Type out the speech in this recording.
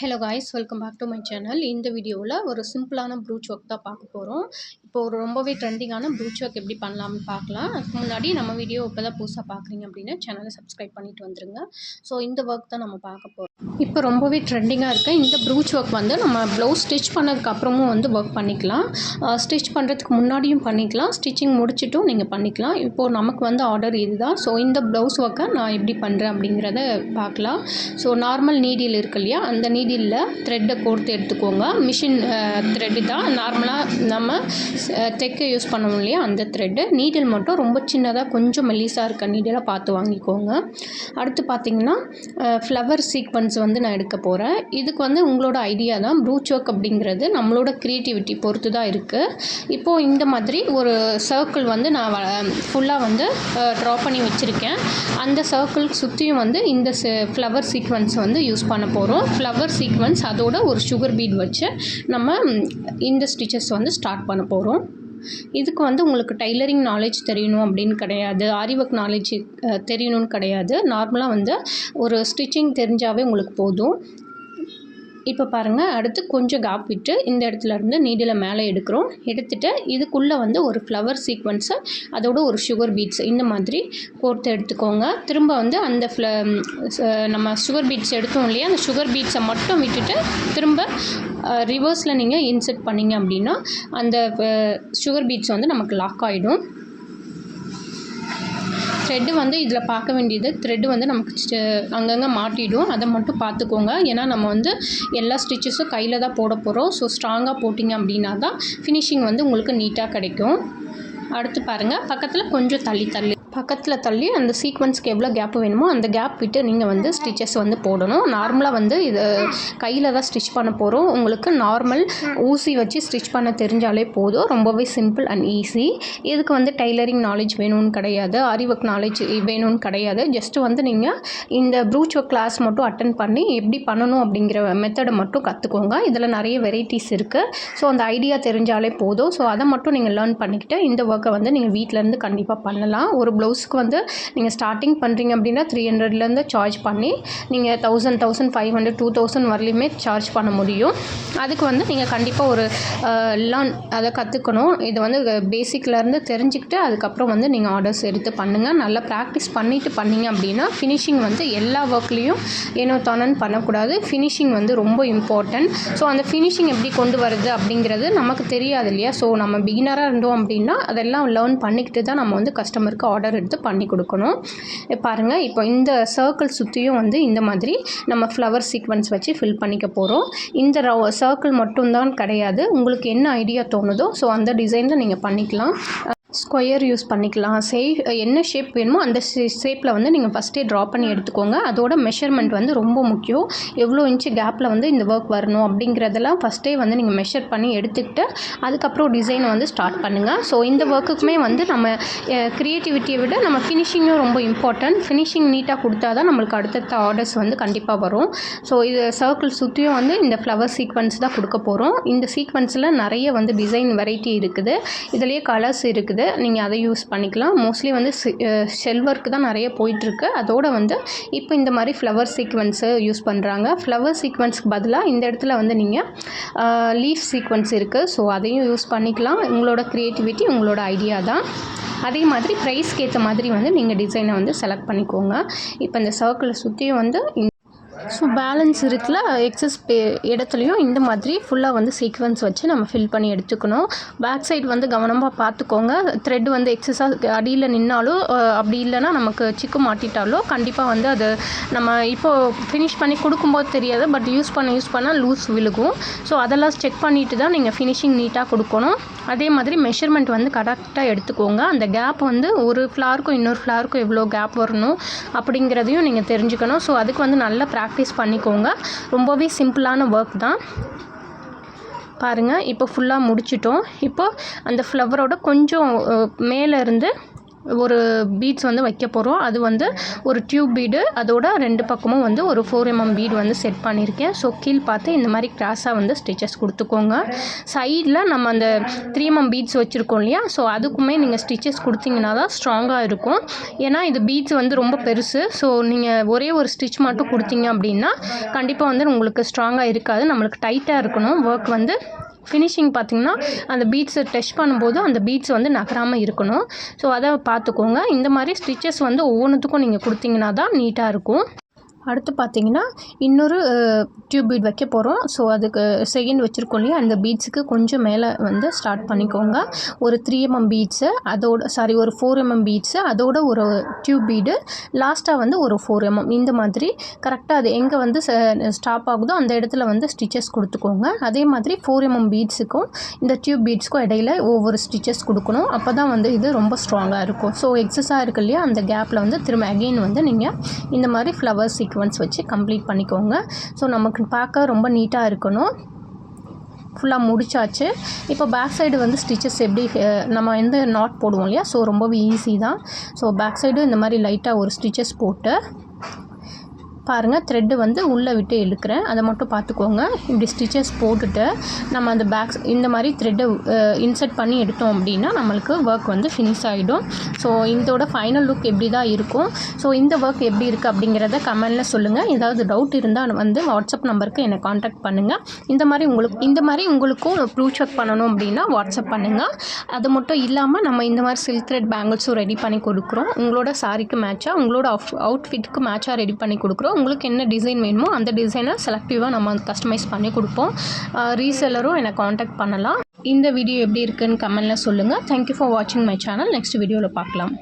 Hello guys, welcome back to my channel. இந்த வீடியோவில் ஒரு சிம்பிளான ப்ரூச் ஒர்க் தான் பார்க்க போகிறோம். இப்போ ஒரு ரொம்பவே ட்ரெண்டிங்கான ப்ரூச் ஒர்க் எப்படி பண்ணலாம்னு பார்க்கலாம். அதுக்கு முன்னாடி நம்ம வீடியோ இப்போ தான் புதுசாக பார்க்குறீங்க அப்படின்னா சேனலை சப்ஸ்கிரைப் பண்ணிட்டு வந்துருங்க. ஸோ இந்த ஒர்க் தான் நம்ம பார்க்க போகிறோம். இப்போ ரொம்பவே ட்ரெண்டிங்காக இருக்க இந்த ப்ரூச் ஒர்க் வந்து நம்ம ப்ளவுஸ் ஸ்டிச் பண்ணதுக்கு அப்புறமும் வந்து ஒர்க் பண்ணிக்கலாம். ஸ்டிச் பண்ணுறதுக்கு முன்னாடியும் பண்ணிக்கலாம், ஸ்டிச்சிங் முடிச்சிட்டும் நீங்கள் பண்ணிக்கலாம். இப்போது நமக்கு வந்து ஆர்டர் இதுதான். ஸோ இந்த ப்ளவுஸ் ஒர்க்கை நான் எப்படி பண்ணுறேன் அப்படிங்கிறத பார்க்கலாம். ஸோ நார்மல் நீடில் இருக்கு இல்லையா, அந்த நீடில் த்ரெட்டை கோர்த்து எடுத்துக்கோங்க. மிஷின் த்ரெட்டு தான், நார்மலாக நம்ம தைக்க யூஸ் பண்ணுவோம் இல்லையா அந்த த்ரெட்டு. நீடில் மட்டும் ரொம்ப சின்னதாக கொஞ்சம் மெல்லிஸாக இருக்க நீடிலாக பார்த்து வாங்கிக்கோங்க. அடுத்து பார்த்திங்கன்னா ஃப்ளவர் சீக்வன்ஸ் வந்து நான் எடுக்க போகிறேன். இதுக்கு வந்து உங்களோட ஐடியா தான். ப்ரூச் ஒர்க் அப்படிங்கிறது நம்மளோட க்ரியேட்டிவிட்டி பொறுத்து தான் இருக்குது. இப்போது இந்த மாதிரி ஒரு சர்க்கிள் வந்து நான் ஃபுல்லாக வந்து ட்ரா பண்ணி வச்சுருக்கேன். அந்த சர்க்கிளுக்கு சுற்றியும் வந்து இந்த ஃப்ளவர் சீக்வன்ஸ் வந்து யூஸ் பண்ண போகிறோம். ஃப்ளவர் சீக்வன்ஸ் அதோட ஒரு சுகர் பீட் வச்சு நம்ம இந்த ஸ்டிச்சஸ் வந்து ஸ்டார்ட் பண்ண போகிறோம். இதுக்கு வந்து உங்களுக்கு டைலரிங் நாலேஜ் தெரியணும் அப்படின்னு கிடையாது, ஆரி ஒர்க் நாலேஜ் தெரியணும்னு கிடையாது. நார்மலாக வந்து ஒரு ஸ்டிச்சிங் தெரிஞ்சாவே உங்களுக்கு போதும். இப்போ பாருங்கள், அடுத்து கொஞ்சம் கேப் விட்டு இந்த இடத்துலேருந்து நீடில் மேலே எடுக்கிறோம். எடுத்துகிட்டு இதுக்குள்ளே வந்து ஒரு ஃப்ளவர் சீக்வன்ஸை அதோட ஒரு சுகர் பீட்ஸ் இந்த மாதிரி கோர்த்து எடுத்துக்கோங்க. திரும்ப வந்து அந்த நம்ம சுகர் பீட்ஸ் எடுத்தோம் இல்லையா, அந்த சுகர் பீட்ஸை மட்டும் விட்டுட்டு திரும்ப ரிவர்ஸில் நீங்கள் இன்செர்ட் பண்ணிங்க அப்படின்னா அந்த சுகர் பீட்ஸ் வந்து நமக்கு லாக் ஆகிடும். த்ரெட்டு வந்து இதில் பார்க்க வேண்டியது, த்ரெட்டு வந்து நமக்கு அங்கங்கே மாட்டிடும், அதை மட்டும் பார்த்துக்கோங்க. ஏன்னா நம்ம வந்து எல்லா ஸ்டிச்சஸும் கையில் தான் போட போகிறோம். ஸோ ஸ்ட்ராங்காக போட்டிங்க அப்படின்னா தான் ஃபினிஷிங் வந்து உங்களுக்கு நீட்டாக கிடைக்கும். அடுத்து பாருங்கள், பக்கத்தில் கொஞ்சம் பக்கத்தில் தள்ளி அந்த சீக்வன்ஸ்க்கு எவ்வளோ கேப் வேணுமோ அந்த கேப் விட்டு நீங்கள் வந்து ஸ்டிச்சஸ் வந்து போடணும். நார்மலாக வந்து இது கையில் தான் ஸ்டிச் பண்ண போகிறோம். உங்களுக்கு நார்மல் ஊசி வச்சு ஸ்டிச் பண்ண தெரிஞ்சாலே போதும். ரொம்பவே சிம்பிள் அண்ட் ஈஸி. இதுக்கு வந்து டைலரிங் நாலேஜ் வேணும்னு கிடையாது, ஆரி ஒர்க் நாலேஜ் வேணும்னு கிடையாது. ஜஸ்ட்டு வந்து நீங்கள் இந்த ப்ரூச் ஒர்க் கிளாஸ் மட்டும் அட்டன் பண்ணி எப்படி பண்ணணும் அப்படிங்கிற மெத்தடை மட்டும் கற்றுக்கோங்க. இதில் நிறைய வெரைட்டிஸ் இருக்குது. ஸோ அந்த ஐடியா தெரிஞ்சாலே போதும். ஸோ அதை மட்டும் நீங்கள் லேர்ன் பண்ணிக்கிட்டு இந்த ஒர்க்கை வந்து நீங்கள் வீட்டிலேருந்து கண்டிப்பாக பண்ணலாம். ஒரு ப்ளவுஸுக்கு வந்து நீங்கள் ஸ்டார்டிங் பண்ணுறீங்க அப்படின்னா 300லேருந்து சார்ஜ் பண்ணி நீங்கள் 1000, 1500, 2000 வரலையுமே சார்ஜ் பண்ண முடியும். அதுக்கு வந்து நீங்கள் கண்டிப்பாக ஒரு லேர்ன் அதை கற்றுக்கணும். இது வந்து பேசிக்லேருந்து தெரிஞ்சுக்கிட்டு அதுக்கப்புறம் வந்து நீங்கள் ஆர்டர்ஸ் எடுத்து பண்ணுங்கள். நல்லா ப்ராக்டிஸ் பண்ணிவிட்டு பண்ணிங்க அப்படின்னா ஃபினிஷிங் வந்து எல்லா ஒர்க்லேயும் ஏனோ தானன்னு பண்ணக்கூடாது. ஃபினிஷிங் வந்து ரொம்ப இம்பார்ட்டன்ட். ஸோ அந்த ஃபினிஷிங் எப்படி கொண்டு வருது அப்படிங்கிறது நமக்கு தெரியாது இல்லையா. ஸோ நம்ம பிகினராக இருந்தோம் அப்படின்னா அதெல்லாம் லேர்ன் பண்ணிக்கிட்டு தான் நம்ம வந்து கஸ்டமருக்கு ஆர்டர் எடுத்து பண்ணி கொடுக்கணும். பாருங்கள், இப்போ இந்த சர்க்கிள் சுற்றியும் வந்து இந்த மாதிரி நம்ம ஃப்ளவர் சீக்வன்ஸ் வச்சு ஃபில் பண்ணிக்க போகிறோம். இந்த சர்க்கிள் மட்டும்தான் கிடையாது, உங்களுக்கு என்ன ஐடியா தோணுதோ ஸோ அந்த டிசைனில் நீங்கள் பண்ணிக்கலாம். ஸ்கொயர் யூஸ் பண்ணிக்கலாம். என்ன ஷேப் வேணுமோ அந்த ஷேப்பில் வந்து நீங்கள் ஃபஸ்ட்டே ட்ரா பண்ணி எடுத்துக்கோங்க. அதோட மெஷர்மெண்ட் வந்து ரொம்ப முக்கியம். எவ்வளோ இன்ச்சு கேப்பில் வந்து இந்த ஒர்க் வரணும் அப்படிங்கிறதெல்லாம் ஃபஸ்ட்டே வந்து நீங்கள் மெஷர் பண்ணி எடுத்துக்கிட்டு அதுக்கப்புறம் டிசைனை வந்து ஸ்டார்ட் பண்ணுங்கள். ஸோ இந்த ஒர்க்குக்குமே வந்து நம்ம க்ரியேட்டிவிட்டியை விட நம்ம ஃபினிஷிங்கும் ரொம்ப இம்பார்ட்டன்ட். ஃபினிஷிங் நீட்டாக கொடுத்தா தான் நம்மளுக்கு அடுத்தடுத்த ஆர்டர்ஸ் வந்து கண்டிப்பாக வரும். ஸோ இது சர்க்கிள் சுற்றியும் வந்து இந்த ஃப்ளவர் சீக்வன்ஸ் தான் கொடுக்க போகிறோம். இந்த சீக்வன்ஸில் நிறைய வந்து டிசைன் வெரைட்டி இருக்குது, இதுலேயே கலர்ஸ் இருக்குது, நீங்கள் அதை யூஸ் பண்ணிக்கலாம். மோஸ்ட்லி வந்து ஷெல்வர்க்கு தான் நிறைய போயிட்டுருக்கு. அதோட வந்து இப்போ இந்த மாதிரி ஃப்ளவர் சீக்வன்ஸு யூஸ் பண்ணுறாங்க. ஃப்ளவர் சீக்வன்ஸ்க்கு பதிலாக இந்த இடத்துல வந்து நீங்கள் லீஃப் சீக்வன்ஸ் இருக்குது. ஸோ அதையும் யூஸ் பண்ணிக்கலாம். உங்களோட க்ரியேட்டிவிட்டி, உங்களோட ஐடியா தான். அதே மாதிரி ப்ரைஸ்க்கு ஏற்ற மாதிரி வந்து நீங்கள் டிசைனை வந்து செலக்ட் பண்ணிக்கோங்க. இப்போ இந்த சர்க்கிளை சுற்றியும் வந்து ஸோ பேலன்ஸ் இருக்குல்ல, எக்ஸஸ் இடத்துலையும் இந்த மாதிரி ஃபுல்லாக வந்து சீக்வன்ஸ் வச்சு நம்ம ஃபில் பண்ணி எடுத்துக்கணும். பேக் சைடு வந்து கவனமாக பார்த்துக்கோங்க. த்ரெட் வந்து எக்ஸஸாக அடியில் நின்னாலும் அப்படி இல்லைன்னா நமக்கு சிக்கு மாட்டிட்டாலோ கண்டிப்பாக வந்து அது நம்ம இப்போது ஃபினிஷ் பண்ணி கொடுக்கும்போது தெரியாது, பட் யூஸ் பண்ண லூஸ் விழுகும். ஸோ அதெல்லாம் செக் பண்ணிவிட்டு தான் நீங்கள் ஃபினிஷிங் நீட்டாக கொடுக்கணும். அதே மாதிரி மெஷர்மெண்ட் வந்து கரெக்டாக எடுத்துக்கோங்க. அந்த கேப் வந்து ஒரு ஃப்ளாருக்கும் இன்னொரு ஃப்ளாருக்கும் எவ்வளோ கேப் வரணும் அப்படிங்கிறதையும் நீங்கள் தெரிஞ்சுக்கணும். ஸோ அதுக்கு வந்து நல்ல ப்ராக்டிஸ் பண்ணிக்கோங்க. ரொம்பவே சிம்பிளான ஒர்க் தான். பாருங்கள், இப்போ ஃபுல்லாக முடிச்சிட்டோம். இப்போ அந்த ஃப்ளவரோட கொஞ்சம் மேலே இருந்து ஒரு பீட்ஸ் வந்து வைக்க போகிறோம். அது வந்து ஒரு டியூப் பீடு, அதோட 2 பக்கமும் வந்து ஒரு 4 mm பீடு வந்து செட் பண்ணியிருக்கேன். ஸோ கீழ் பார்த்து இந்த மாதிரி கிராஸாக வந்து ஸ்டிச்சஸ் கொடுத்துக்கோங்க. சைடில் நம்ம அந்த 3 mm பீட்ஸ் வச்சுருக்கோம் இல்லையா, ஸோ அதுக்குமே நீங்கள் ஸ்டிச்சஸ் கொடுத்தீங்கன்னா தான் ஸ்ட்ராங்காக இருக்கும். ஏன்னா இது பீட்ஸ் வந்து ரொம்ப பெருசு. ஸோ நீங்கள் ஒரே ஒரு ஸ்டிச் மட்டும் கொடுத்தீங்க அப்படின்னா கண்டிப்பாக வந்து உங்களுக்கு ஸ்ட்ராங்காக இருக்காது. நம்மளுக்கு டைட்டாக இருக்கணும் ஒர்க் வந்து. ஃபினிஷிங் பார்த்திங்கன்னா அந்த பீட்ஸை டச் பண்ணும்போது அந்த பீட்ஸ் வந்து நகராமல் இருக்கணும். ஸோ அதை பார்த்துக்கோங்க. இந்த மாதிரி ஸ்டிச்சஸ் வந்து ஒவ்வொன்றுத்துக்கும் நீங்கள் கொடுத்தீங்கன்னா தான் நீட்டாக இருக்கும். அடுத்து பார்த்திங்கன்னா இன்னொரு டியூப் பீட் வைக்க போகிறோம். ஸோ அதுக்கு செகண்ட் வச்சுருக்கோம் இல்லையா, அந்த பீட்ஸுக்கு கொஞ்சம் மேலே வந்து ஸ்டார்ட் பண்ணிக்கோங்க. ஒரு 3 mm பீட்ஸு, ஒரு 4 mm பீட்ஸு, அதோட ஒரு டியூப் பீடு, லாஸ்ட்டாக வந்து ஒரு 4 mm. இந்த மாதிரி கரெக்டாக அது எங்கே வந்து ஸ்டாப் ஆகுதோ அந்த இடத்துல வந்து ஸ்டிச்சஸ் கொடுத்துக்கோங்க. அதே மாதிரி 4 mm பீட்ஸுக்கும் இந்த டியூப் பீட்ஸுக்கும் இடையில ஒவ்வொரு ஸ்டிச்சஸ் கொடுக்கணும். அப்போ தான் வந்து இது ரொம்ப ஸ்ட்ராங்காக இருக்கும். ஸோ எக்ஸஸாக இருக்கு இல்லையா, அந்த கேப்பில் வந்து திரும்ப அகெயின் வந்து நீங்கள் இந்த மாதிரி ஃப்ளவர் சீக்வன்ஸ் வச்சு கம்ப்ளீட் பண்ணிக்கோங்க. ஸோ நமக்கு பார்க்க ரொம்ப நீட்டாக இருக்கணும். ஃபுல்லாக முடிச்சாச்சு. இப்போ பேக் சைடு வந்து ஸ்டிச்சஸ் எப்படி நம்ம எந்த நாட் போடுவோம் இல்லையா, ஸோ ரொம்பவே ஈஸி தான். ஸோ பேக் சைடு இந்த மாதிரி லைட்டாக ஒரு ஸ்டிச்சஸ் போட்டு பாருங்கள், த்ரெட்டு வந்து உள்ளே விட்டு இழுக்கிறேன், அதை மட்டும் பார்த்துக்கோங்க. இப்படி ஸ்டிச்சஸ் போட்டுட்டு நம்ம அந்த இந்த மாதிரி த்ரெட்டை இன்சர்ட் பண்ணி எடுத்தோம் அப்படின்னா நம்மளுக்கு ஒர்க் வந்து ஃபினிஷ் ஆகிடும். ஸோ இதோட ஃபைனல் லுக் எப்படி தான் இருக்கும். ஸோ இந்த ஒர்க் எப்படி இருக்குது அப்படிங்கிறத கமெண்டில் சொல்லுங்கள். ஏதாவது டவுட் இருந்தால் வந்து வாட்ஸ்அப் நம்பருக்கு என்னை காண்டாக்ட் பண்ணுங்கள். இந்த மாதிரி உங்களுக்கும் ப்ரூஃப் செக் பண்ணணும் அப்படின்னா வாட்ஸ்அப் பண்ணுங்கள். அது மட்டும் இல்லாமல் நம்ம இந்த மாதிரி சில்க் த்ரெட் பேங்கிள்ஸும் ரெடி பண்ணி கொடுக்குறோம். உங்களோட சாரிக்கு மேட்சாக, உங்களோட அவுட்ஃபிட்டுக்கு மேட்சாக ரெடி பண்ணி கொடுக்குறோம். உங்களுக்கு என்ன டிசைன் வேணுமோ அந்த டிசைனை செலக்டிவாக நம்ம கஸ்டமைஸ் பண்ணி கொடுப்போம். ரீசெல்லரும் என்னை காண்டாக்ட் பண்ணலாம். இந்த வீடியோ எப்படி இருக்குன்னு கமெண்டில் சொல்லுங்கள். தேங்க்யூ ஃபார் வாட்சிங் மை சேனல். நெக்ஸ்ட் வீடியோவில் பார்க்கலாம்.